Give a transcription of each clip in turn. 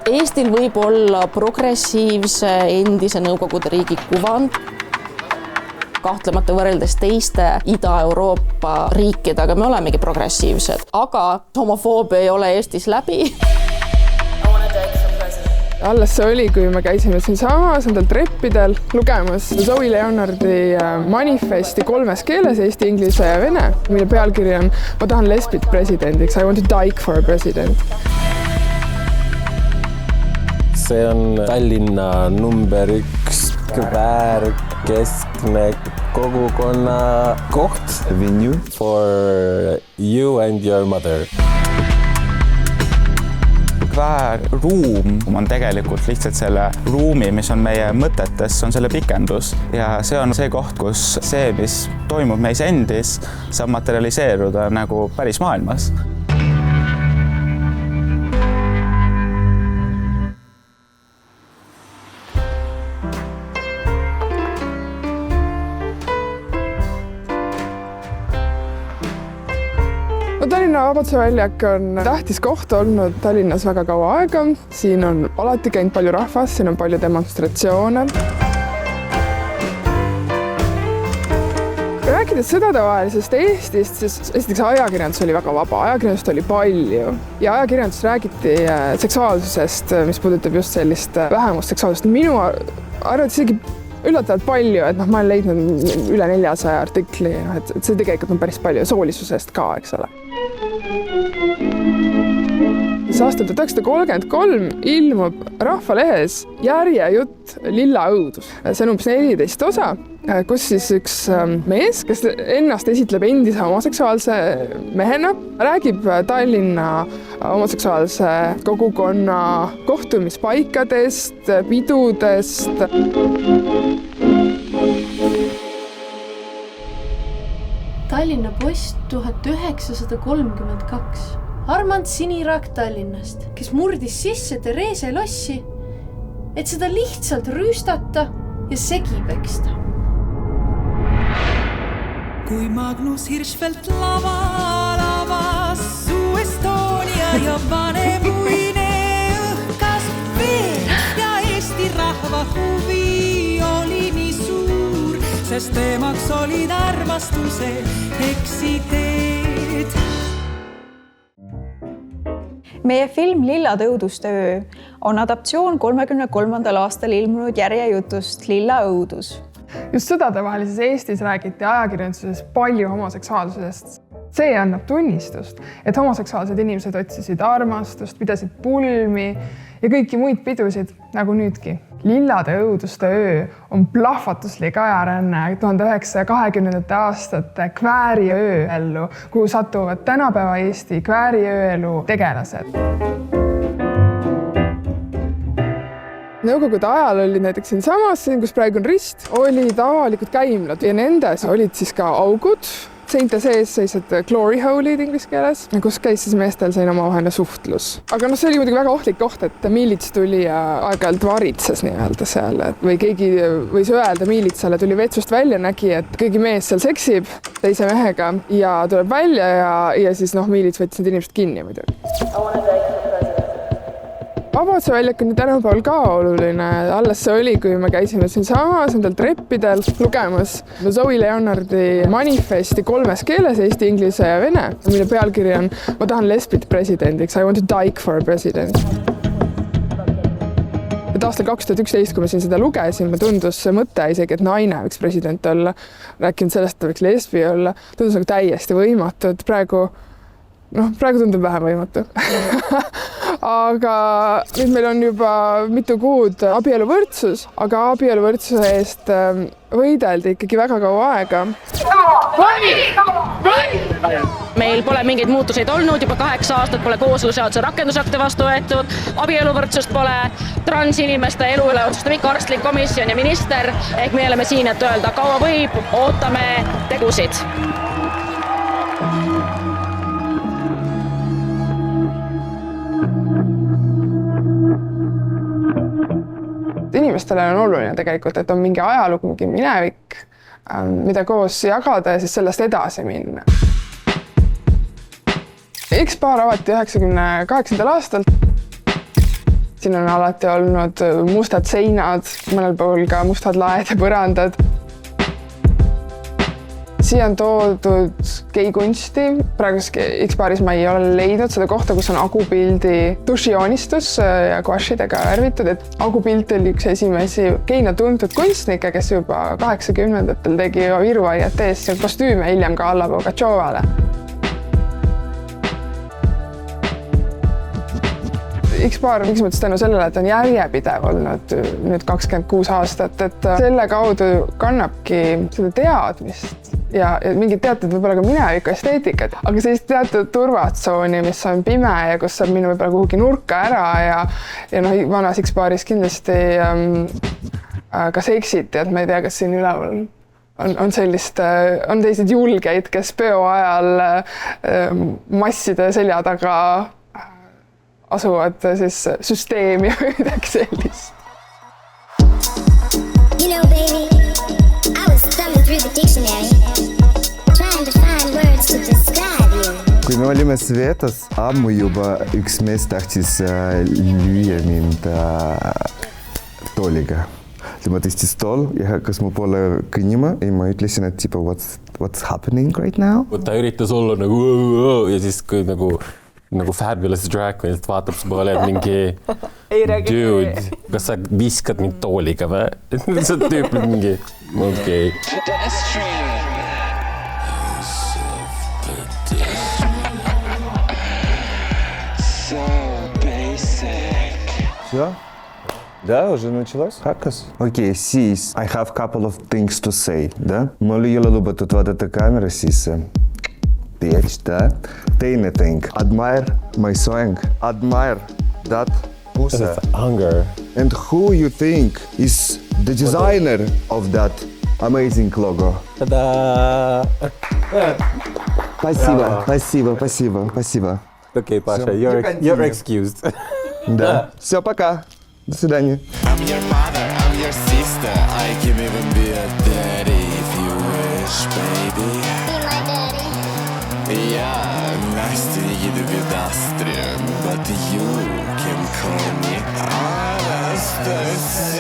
Eestil võib olla progressiivse endise Nõukogude riigi kuvand. Kahtlemata võrreldes teiste Ida-Euroopa riikidega me olemegi progressiivsed, aga homofoobia ei ole Eestis läbi. Alles see oli, kui me käisime siinsamas nendel treppidel lugemas Zooey Leonardi manifesti 3 keeles, eesti, inglise ja vene, mille pealkiri on "Ma tahan lesbit presidendiks, I want to dyke for a president". See on Tallinna number 1 kväärkeskne kogukonna koht. Venue For you and your mother. Kväärruum on tegelikult lihtsalt selle ruumi, mis on meie mõtetes, on selle pikendus. Ja see on see koht, kus see, mis toimub meis endis, saab materialiseeruda nagu päris maailmas. Tallinna Vabaduse väljak on tähtis koht olnud Tallinnas väga kaua aega. Siin on alati käinud palju rahvast, siin on palju demonstratsioone. Rääkides sõdadevahelisest Eestist, siis esiteks ajakirjandus oli väga vaba, ajakirjandust oli palju ja ajakirjandus räägiti seksuaalsusest, mis puudutab just sellist vähemust seksuaalsust. Minu arvates isegi üllatavalt palju, et ma olen leidnud üle 400 artikli, et see tegelikult on päris palju soolisusest ka, eks ole. Aastal 1933 ilmub Rahvalehes järjejutt Lilla õudus. See on umbes 14 osa, kus siis üks mees, kes ennast esitleb endise homoseksuaalse mehena, räägib Tallinna homoseksuaalse kogukonna kohtumispaikadest, pidudest. Tallinna Post 1932. Armand Sinirak Tallinnast, kes murdis sisse Therese lossi, et seda lihtsalt rüüstata ja segi peksta. Kui Magnus Hirschfeldt lavas Suu Estonia ja vanemuine õhkas veel ja Eesti rahva huvi oli nii suur, sest teemaks olid armastuse eksiteed. Meie film Lillade õuduste öö on adaptsioon 33. aastal ilmunud järjejutust Lilla õudus. Just sõdadevahelises Eestis räägiti ajakirjanduses palju homoseksuaalsusest. See annab tunnistust, et homoseksuaalsed inimesed otsisid armastust, pidasid pulmi ja kõiki muid pidusid, nagu nüüdki. Lillade õuduste öö on plahvatuslik ajaränne 1920. aastate kvääriöö ellu, kuhu satuvad tänapäeva Eesti kvääriööelu tegelased. Nõukogude ajal oli näiteks siinsamas, kus praegu on rist, olid avalikud käimlad ja nendes olid siis ka augud. Seinte sees seisid glory hole'id inglise keeles, kus käis siis meestel siin omavaheline suhtlus. Aga see oli muidugi väga ohtlik koht, et miilits tuli ja aeg-ajalt varitses nii-öelda seal. Või keegi võis öelda miilitsale, tuli vetsust välja, nägi, et keegi mees seal seksib teise mehega ja tuleb välja ja siis miilits võttis need inimesed kinni muidugi. Vabaduse väljak on tänapäeval ka oluline. Alles see oli, kui me käisime siinsamas nendel treppidel lugemas Zooey Leonardi manifesti 3 keeles, eesti, inglise ja vene, mille pealkiri on "Ma tahan lesbit presidendiks, I want to dyke for a president". Aastal 2011, kui me siin seda lugesime, tundus see mõte isegi, et naine võiks president olla, rääkinud sellest, et võiks lesbi olla, tundus nagu täiesti võimatu, et praegu tundub vähem võimatu. Aga nüüd meil on juba mitu kuud abieluvõrdsus, aga abieluvõrdsuse eest võideldi ikkagi väga kaua aega. Meil pole mingeid muutuseid olnud, juba 8 aastat pole koosluseaduse rakendusakte vastu võetud, abieluvõrdsust pole, transinimeste elu üle otsustab ikka arstlik komisjon ja minister, ehk me oleme siin, et öelda, kaua võib, ootame tegusid. Inimestele on oluline tegelikult, et on mingi ajalugu, mingi minevik, mida koos jagada ja siis sellest edasi minna. X-Bar avati 1998. aastal. kunstil on alati olnud mustad seinad, mõnel pool ka mustad laed ja põrandad. Siia on toodud geikunsti. Praeguses X-baaris ma ei ole leidnud seda kohta, kus on agupildi dušijoonistus ja guašidega värvitud. Et agupilt oli üks esimesi geina tuntud kunstnikke, kes juba 80-ndatel tegi Viru IAT-s kostüüme hiljem ka Alla Pugatšovale. X-baar miks mõttes tänu sellele, et on järjepidev olnud nüüd 26 aastat, et selle kaudu kannabki seda teadmist ja mingid teatud võib-olla ka mineviku esteetikat, aga sellist teatud turvatsooni, mis on pime ja kus saab minna võib-olla kuhugi nurka ära ja noh, vanas X-baaris kindlasti ka seksiti, et ma ei tea, kas siin üleval on sellised julgeid, kes peo ajal masside selja taga asuvad siis süsteemi või midagi sellist. You know, baby, I was thumbing through the dictionary, trying to find words to describe you. Kui me olime Svetas, ammu juba üks mees tahtis lüüa mind tooliga. Tema tõstis tool ja hakkas mu poole kõnnima ja ma ütlesin, et tipa, what's happening right now? Ta üritas olla nagu ja siis kui nagu Fabulous Drag Queen vaatab su poole, et mingi dude, kas sa viskad mind tooliga või? See tüüp mingi, okei. Всё? Да, уже началось? Hakkas? Okei, siis I have couple of things to say, да? Mul ei ole lubatud vaadata kaamera sisse. Bitch, da? Teine thing. Admire my song. Admire that pussy. Hunger. And who you think is the designer of that amazing logo? Tada! Спасибо. Окей, Паша, you're excused. Да. Все, пока. До свидания. I'm your mother, I'm your sister. I can even be a daddy if you wish, baby. Be my daddy. Yeah, Настя Едовидастрия, but you can call me Anastasia.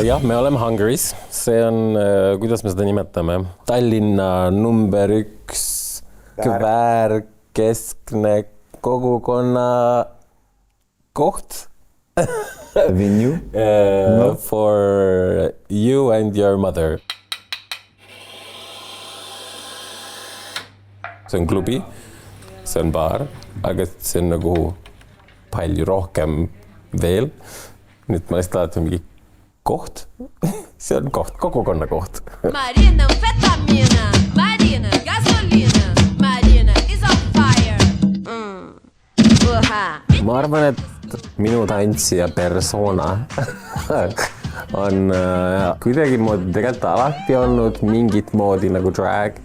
Jah, me oleme Hungary's. See on, kuidas me seda nimetame? Tallinna number 1 kväärkeskne kogukonna koht. Venue? No. For you and your mother. See on klubi, see on baar, aga see on nagu palju rohkem veel. Nüüd ma lihtsalt vaatan mingi koht. See on koht, kogukonna koht. Marina, amfetamina. Marina, gasolina. Marina is on fire. Ma arvan, et minu tantsija persona on kuidagi moodi tegelikult alati olnud mingit moodi nagu drag.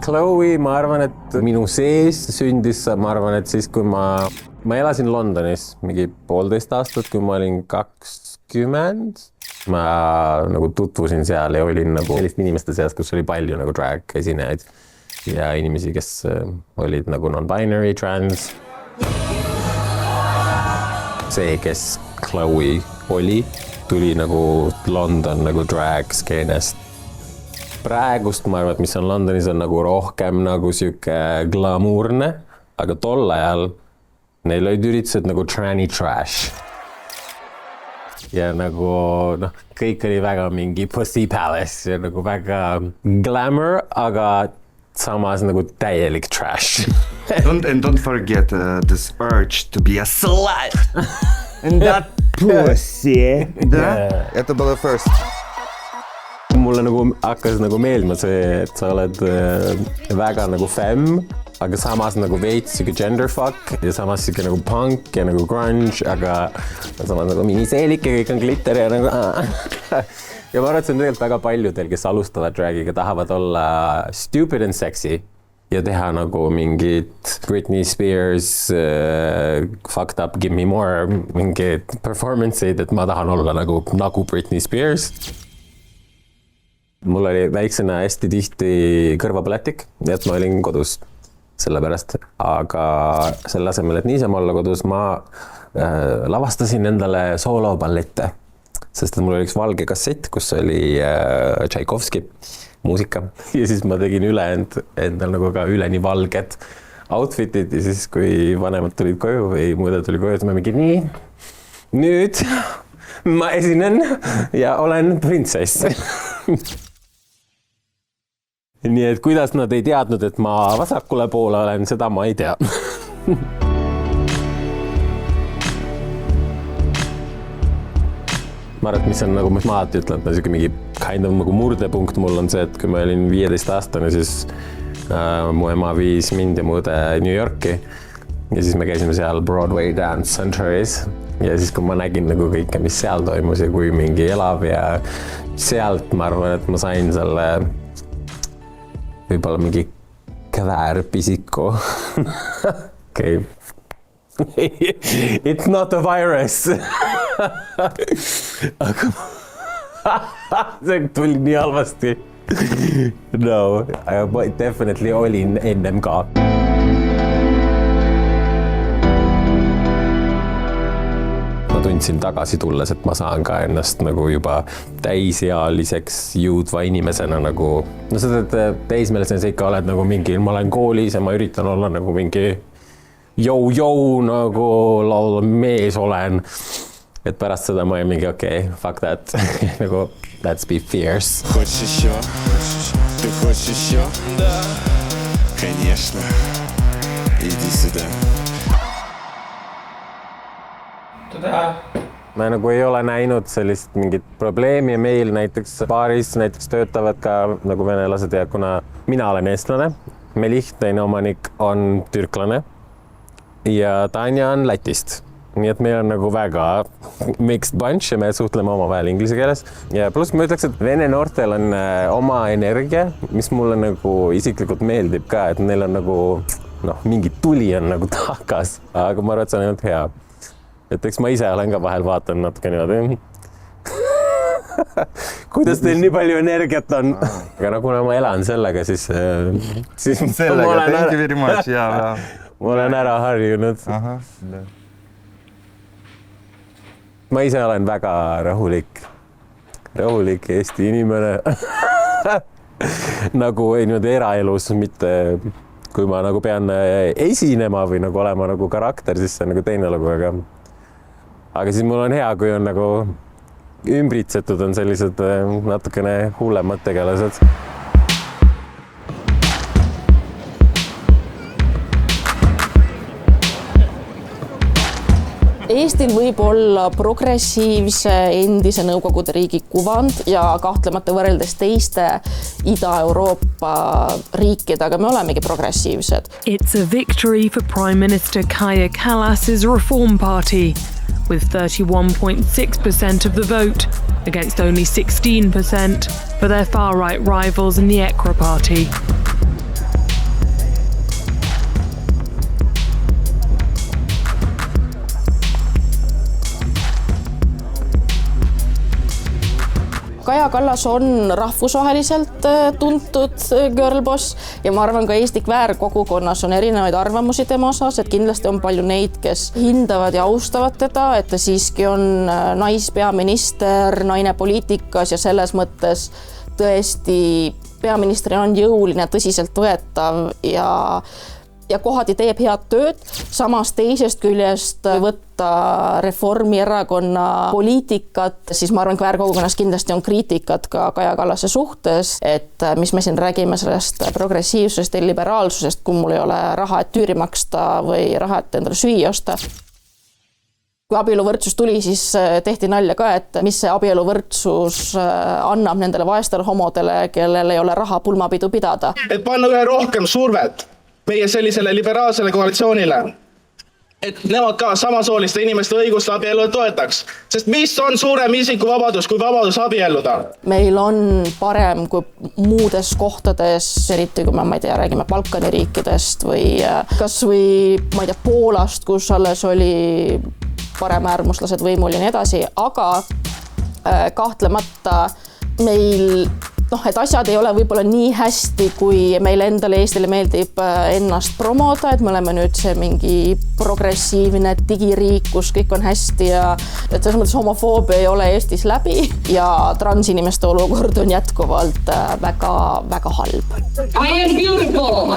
Chloe, ma arvan, et minu sees sündis, ma arvan, et siis kui ma elasin Londonis mingi 1,5 aastat, kui ma olin 20. Ma nagu tutvusin seal ja olin nagu sellist inimeste seas, kus oli palju nagu drag esinejaid ja inimesi, kes olid nagu non-binary, trans. See, kes Chloe oli, tuli nagu London nagu drag skeenest. Praegust ma arvan, et mis on Londonis on nagu rohkem nagu siuke glamuurne, aga tol ajal neil olid üritused nagu tranny trash. Ja nagu, noh, kõik oli väga mingi Pussy Palace ja nagu väga glamour, aga samas nagu täielik trash. Don't forget this urge to be a slut. And that pussy. Да? Это было first. Mulle nagu hakkas nagu meeldima see, et sa oled väga nagu femme, aga samas nagu veits siuke genderfuck ja samas siuke nagu punk ja nagu grunge, aga samas nagu miniseelik ja kõik on glitter ja nagu ja ma arvan, et see on tegelikult väga paljudel, kes alustavad dragiga, tahavad olla stupid and sexy ja teha nagu mingit Britney Spears fucked up, give me more mingid performance'id, et ma tahan olla nagu Britney Spears. mul oli väiksena hästi tihti kõrvapõletik, nii et ma olin kodus sellepärast, aga selle asemel, et niisama olla kodus, ma lavastasin endale sooloballette, sest et mul oli üks valge kassett, kus oli Tšaikovski muusika ja siis ma tegin endal nagu ka üleni valged outfitid ja siis, kui vanemad tulid koju või muide tuli koju, siis ma mingi nii, nüüd ma esinen ja olen printsess. Nii et kuidas nad ei teadnud, et ma vasakule poole olen, seda ma ei tea. Ma arvan, et mis on nagu, mis ma alati ütlen, et mingi kind of nagu murdepunkt mul on see, et kui ma olin 15-aastane, siis mu ema viis mind ja mu õde New Yorki ja siis me käisime seal Broadway Dance Centuries ja siis, kui ma nägin nagu kõike, mis seal toimus ja kui mingi elav ja sealt ma arvan, et ma sain selle võib-olla mingi kväärpisiku. Okay. It's not a virus. Aga see tuli nii halvasti. No, I definitely olin ennem ka. Ma tundsin tagasi tulles, et ma saan ka ennast nagu juba täisealiseks jõudva inimesena nagu, no seda, et teismelisena sa ikka oled nagu mingi, ma olen koolis ja ma üritan olla nagu mingi jou nagu laulva mees olen. Et pärast seda ma olin mingi, okay, fuck that, nagu let's be fierce. Хочешь еще? Ты хочешь еще? Да. Конечно. Иди сюда. Ma nagu ei ole näinud sellist mingit probleemi ja meil näiteks baaris näiteks töötavad ka nagu venelased ja kuna mina olen eestlane, Melih, teine omanik on türklane ja Tanja on Lätist. Nii et meil on nagu väga mixed bunch ja me suhtleme omavahel inglise keeles. Ja pluss ma ütleks, et vene noortel on oma energia, mis mulle nagu isiklikult meeldib ka, et neil on nagu, mingi tuli on nagu takas, aga ma arvan, et see on ainult hea. Et eks ma ise olen ka vahel vaatan natuke niimoodi. Kuidas teil nii palju energiat on? Aga kuna ma elan sellega, siis sellega, thank you very much, jaa. Ma olen ära harjunud. Ma ise olen väga rahulik Eesti inimene. Nagu niimoodi eraelus, mitte kui ma nagu pean esinema või nagu olema nagu karakter, siis see on nagu teine lugu, aga siis mul on hea, kui on nagu ümbritsetud on sellised natukene hullemad tegelased. Eestil võib olla progressiivse endise Nõukogude riigi kuvand ja kahtlemata võrreldes teiste Ida-Euroopa riikidega me olemegi progressiivsed. It's a victory for Prime Minister Kaja Kallas's Reform Party with 31.6% of the vote against only 16% for their far-right rivals in the ECRA party. Kaja Kallas on rahvusvaheliselt tuntud girlboss ja ma arvan ka Eesti kväärkogukonnas on erinevaid arvamusi tema osas, et kindlasti on palju neid, kes hindavad ja austavad teda, et ta siiski on naispeaminister, naine poliitikas ja selles mõttes tõesti peaministrina on jõuline, tõsiselt võetav ja kohati teeb head tööd, samas teisest küljest võtta Reformierakonna poliitikat, siis ma arvan, kväärkogukonnas kindlasti on kriitikat ka Kaja Kallase suhtes, et mis me siin räägime sellest progressiivsusest ja liberaalsusest, kui mul ei ole raha, et tüüri maksta või raha, et endale süüa osta. Kui abieluvõrdsus tuli, siis tehti nalja ka, et mis see abieluvõrdsus annab nendele vaestele homodele, kellel ei ole raha pulmapidu pidada. Et panna ühe rohkem survet meie sellisele liberaalsele koalitsioonile, et nemad ka samasooliste inimeste õigust abielluda toetaks. Sest mis on suurem isikuvabadus kui vabadus abielluda? Meil on parem kui muudes kohtades, eriti kui me, ma ei tea, räägime Balkani riikidest või kas või, ma ei tea, Poolast, kus alles oli paremäärmuslased võimul ja nii edasi, aga kahtlemata meil et asjad ei ole võib-olla nii hästi, kui meile endale Eestile meeldib ennast promoda, et me oleme nüüd see mingi progressiivne digiriik, kus kõik on hästi ja et selles mõttes homofoobia ei ole Eestis läbi ja transinimeste olukord on jätkuvalt väga halb. I am beautiful.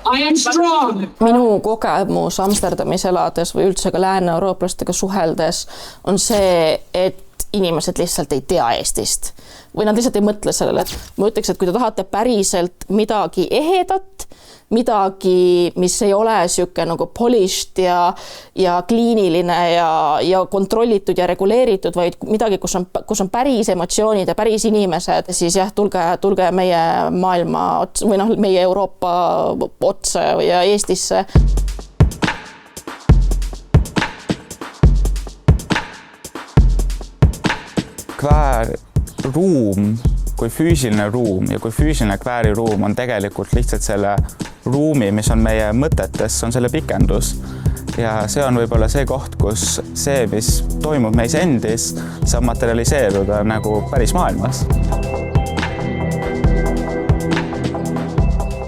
I am strong. Minu kogemus Amsterdamis elades või üldse ka lääne-eurooplastega suheldes on see, et inimesed lihtsalt ei tea Eestist või nad lihtsalt ei mõtle sellele, et ma ütleks, et kui te tahate päriselt midagi ehedat, midagi, mis ei ole siuke nagu polished ja kliiniline ja kontrollitud ja reguleeritud, vaid midagi, kus on päris emotsioonid ja päris inimesed, siis jah, tulge meie maailma või meie Euroopa otsa ja Eestisse. Kväärruum kui füüsiline ruum ja kui füüsiline kvääriruum on tegelikult lihtsalt selle ruumi, mis on meie mõtetes, on selle pikendus. Ja see on võib-olla see koht, kus see, mis toimub meis endis, saab materialiseeruda nagu päris maailmas.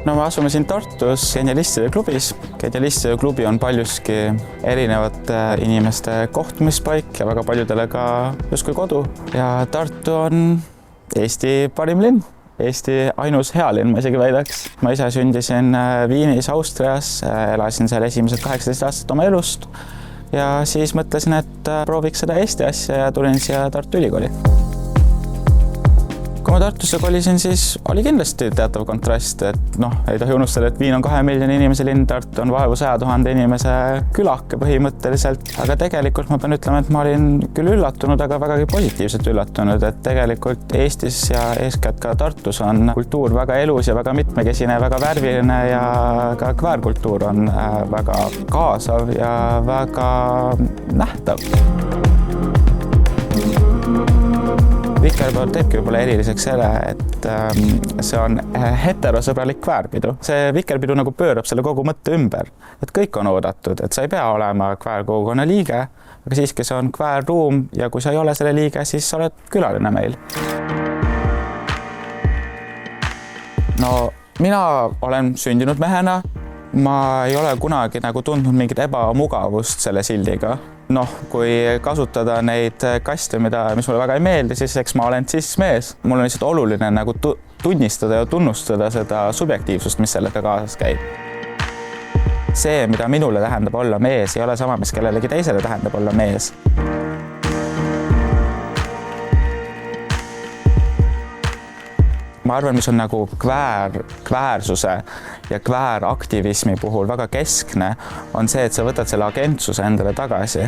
No me asume siin Tartus Genialistide klubis. Genialistide klubi on paljuski erinevate inimeste kohtumispaik ja väga paljudele ka justkui kodu. Ja Tartu on Eesti parim linn, Eesti ainus hea linn, ma isegi väidaks. Ma ise sündisin Viinis, Austrias, elasin seal esimesed 18 aastat oma elust ja siis mõtlesin, et prooviks seda Eesti asja ja tulin siia Tartu Ülikooli. Kui ma Tartusse kolisin, siis oli kindlasti teatav kontrast, et ei tohi unustada, et Viin on 2 miljoni inimese linn, Tartu on vaevu 100 000 inimese külake põhimõtteliselt, aga tegelikult ma pean ütlema, et ma olin küll üllatunud, aga vägagi positiivselt üllatunud, et tegelikult Eestis ja eeskätt ka Tartus on kultuur väga elus ja väga mitmekesine, väga värviline ja ka kväärkultuur on väga kaasav ja väga nähtav. Vikerpäev teebki võib-olla eriliseks selle, et see on heterosõbralik kväärpidu. See Vikerpidu nagu pöörab selle kogu mõtte ümber, et kõik on oodatud, et sa ei pea olema kväärkogukonna liige, aga siiski see on kväärruum ja kui sa ei ole selle liige, siis sa oled külaline meil. No mina olen sündinud mehena, ma ei ole kunagi nagu tundnud mingit ebamugavust selle sildiga. Kui kasutada neid kaste, mis mulle väga ei meeldi, siis eks ma olen cis-mees. Mul on lihtsalt oluline nagu tunnistada ja tunnustada seda subjektiivsust, mis sellega kaasas käib. See, mida minule tähendab olla mees, ei ole sama, mis kellelegi teisele tähendab olla mees. Ma arvan, mis on nagu kväärsuse ja kvääraktivismi puhul väga keskne, on see, et sa võtad selle agentsuse endale tagasi.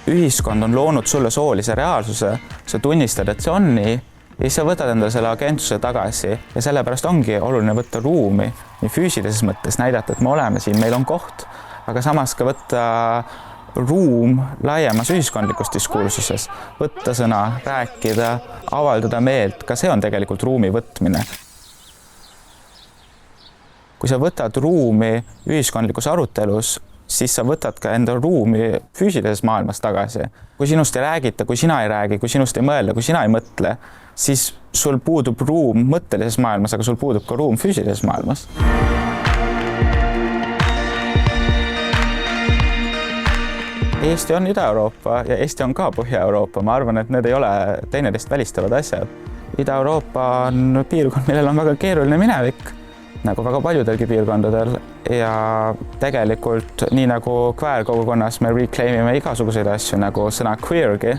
Ühiskond on loonud sulle soolise reaalsuse, sa tunnistad, et see on nii, ja siis sa võtad endale selle agentsuse tagasi ja sellepärast ongi oluline võtta ruumi nii füüsilises mõttes, näidata, et me oleme siin, meil on koht, aga samas ka võtta ruum laiemas ühiskondlikus diskursuses, võtta sõna, rääkida, avaldada meelt, ka see on tegelikult ruumi võtmine. Kui sa võtad ruumi ühiskondlikus arutelus, siis sa võtad ka enda ruumi füüsilises maailmas tagasi. Kui sinust ei räägita, kui sina ei räägi, kui sinust ei mõelda, kui sina ei mõtle, siis sul puudub ruum mõttelises maailmas, aga sul puudub ka ruum füüsilises maailmas. Eesti on Ida-Euroopa ja Eesti on ka Põhja-Euroopa. Ma arvan, et need ei ole teineteist välistavad asjad. Ida-Euroopa on piirkond, millel on väga keeruline minevik, nagu väga paljudelgi piirkondadel. Ja tegelikult nii nagu kväärkogukonnas me reclaimime igasuguseid asju nagu sõna queergi,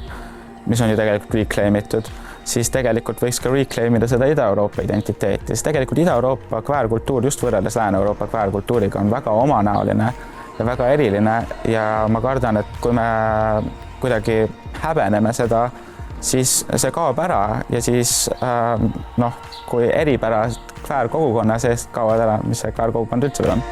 mis on ju tegelikult reclaimitud, siis tegelikult võiks ka reclaimida seda Ida-Euroopa identiteeti. Siis tegelikult Ida-Euroopa kväärkultuur just võrreldes Lääne-Euroopa kväärkultuuriga on väga omanäoline ja väga eriline ja ma kardan, et kui me kuidagi häbeneme seda, siis see kaob ära ja siis kui eripärased kväärkogukonna seest kaovad ära, mis see kväärkogukond üldse veel on.